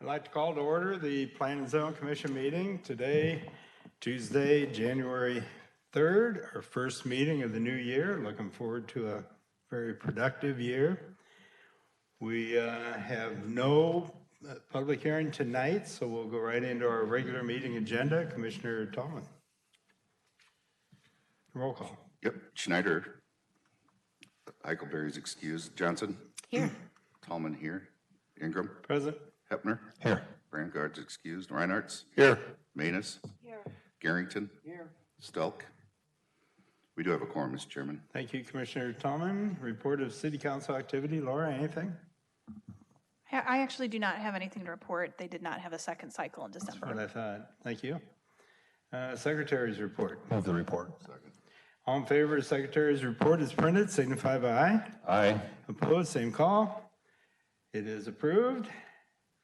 I'd like to call to order the Plan and Zone Commission meeting today, Tuesday, January 3rd, our first meeting of the new year. Looking forward to a very productive year. We have no public hearing tonight, so we'll go right into our regular meeting agenda. Commissioner Tallman. Roll call. Yep, Schneider. Eichelberry's excused. Johnson. Here. Tallman here. Ingram. Present. Hepner. Here. Brandgard's excused. Reinhart's. Here. Manus. Here. Garrington. Here. Stelk. We do have a quorum, Mr. Chairman. Thank you, Commissioner Tallman. Report of City Council activity. Laura, anything? I actually do not have anything to report. They did not have a second cycle in That's what December. I thought. Thank you. Secretary's report. Move the report. All in favor of Secretary's report is printed, signify by aye. Aye. Opposed, same call. It is approved.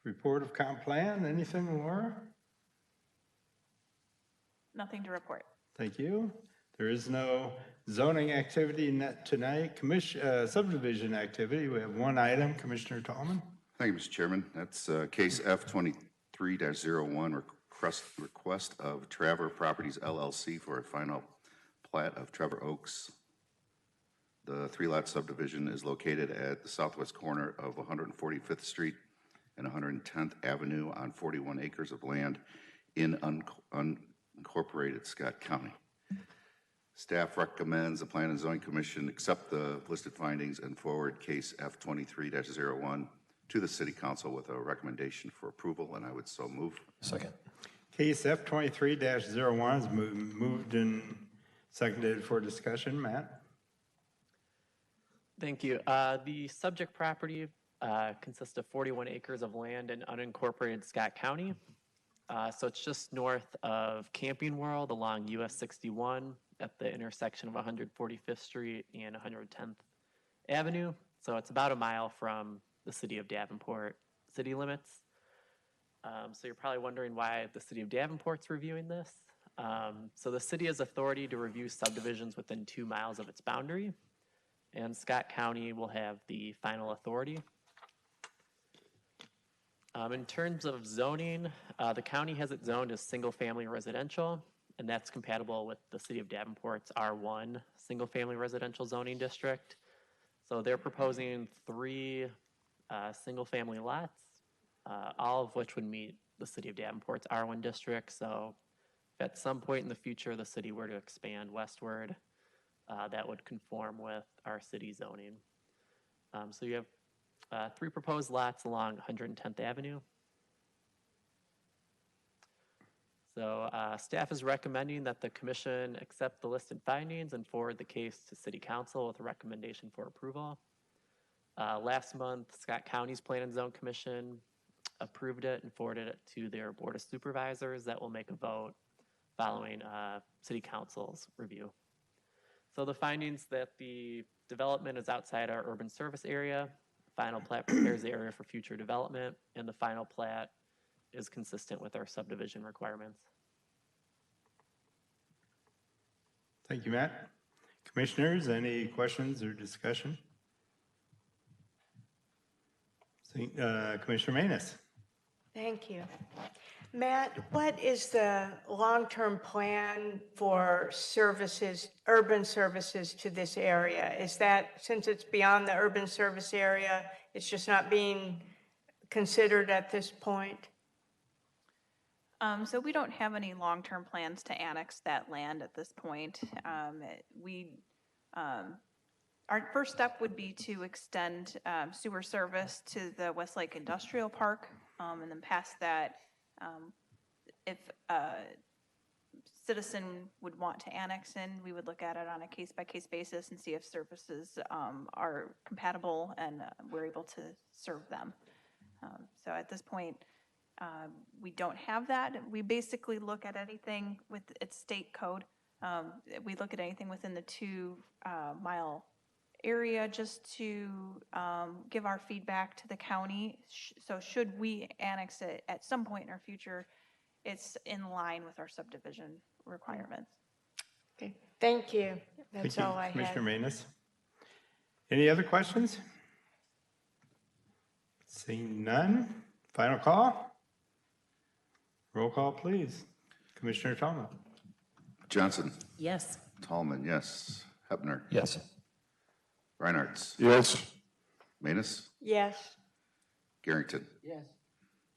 Report of comp plan, anything, Laura? Nothing to report. Thank you. There is no zoning activity tonight. Subdivision activity, we have one item, Commissioner Tallman. Thank you, Mr. Chairman. That's case F23-01, request of Traver Properties LLC for a final plat of Trevor Oaks. The three-lot subdivision is located at the southwest corner of 145th Street and 110th Avenue on 41 acres of land in unincorporated Scott County. Staff recommends the Plan and Zoning Commission accept the listed findings and forward case F23-01 to the City Council with a recommendation for approval, and I would so move. Second. Case F23-01 is moved and seconded for discussion. Matt? Thank you. The subject property consists of 41 acres of land in unincorporated Scott County. So it's just north of Camping World along US 61 at the intersection of 145th Street and 110th Avenue. So it's about a mile from the city of Davenport city limits. So you're probably wondering why the city of Davenport's reviewing this. So the city has authority to review subdivisions within 2 miles of its boundary, and Scott County will have the final authority. In terms of zoning, the county has it zoned as single-family residential, and that's compatible with the city of Davenport's R1 single-family residential zoning district. So they're proposing 3 single-family lots, all of which would meet the city of Davenport's R1 district. So if at some point in the future the city were to expand westward, that would conform with our city zoning. So you have 3 proposed lots along 110th Avenue. So staff is recommending that the commission accept the listed findings and forward the case to City Council with a recommendation for approval. Last month, Scott County's Plan and Zone Commission approved it and forwarded it to their Board of Supervisors that will make a vote following City Council's review. So the findings that the development is outside our urban service area, final plat prepares the area for future development, and the final plat is consistent with our subdivision requirements. Thank you, Matt. Commissioners, any questions or discussion? Commissioner Manus. Thank you. Matt, what is the long-term plan for services, urban services to this area? Is that, since it's beyond the urban service area, it's just not being considered at this point? So we don't have any long-term plans to annex that land at this point. Our first step would be to extend sewer service to the Westlake Industrial Park, and then past that, if a citizen would want to annex in, we would look at it on a case-by-case basis and see if services are compatible and we're able to serve them. So at this point, we don't have that. We basically look at anything with its state code. We look at anything within the 2-mile area just to give our feedback to the county. So should we annex it at some point in our future, it's in line with our subdivision requirements. Okay, thank you. That's Thank you, all I had. Commissioner Manus. Any other questions? Seeing none, final call. Roll call, please. Commissioner Tallman. Johnson, Yes. Tallman, yes. Hepner, Yes. Reinhardt, Yes. Manus, Yes. Garrington. Yes.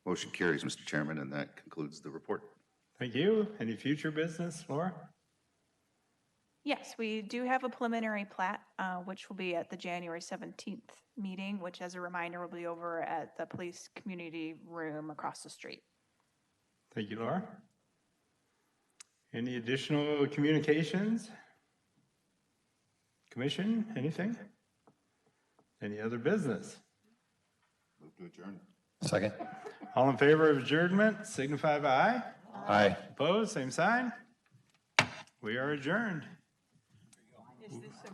Motion carries, Mr. Chairman, and that concludes the report. Thank you. Any future business, Laura? Yes, we do have a preliminary plat, which will be at the January 17th meeting, which as a reminder will be over at the police community room across the street. Thank you, Laura. Any additional communications? Commission, anything? Any other business? Move to adjourn. Second. All in favor of adjournment, signify by aye. Aye. Opposed, same sign. We are adjourned. Is this a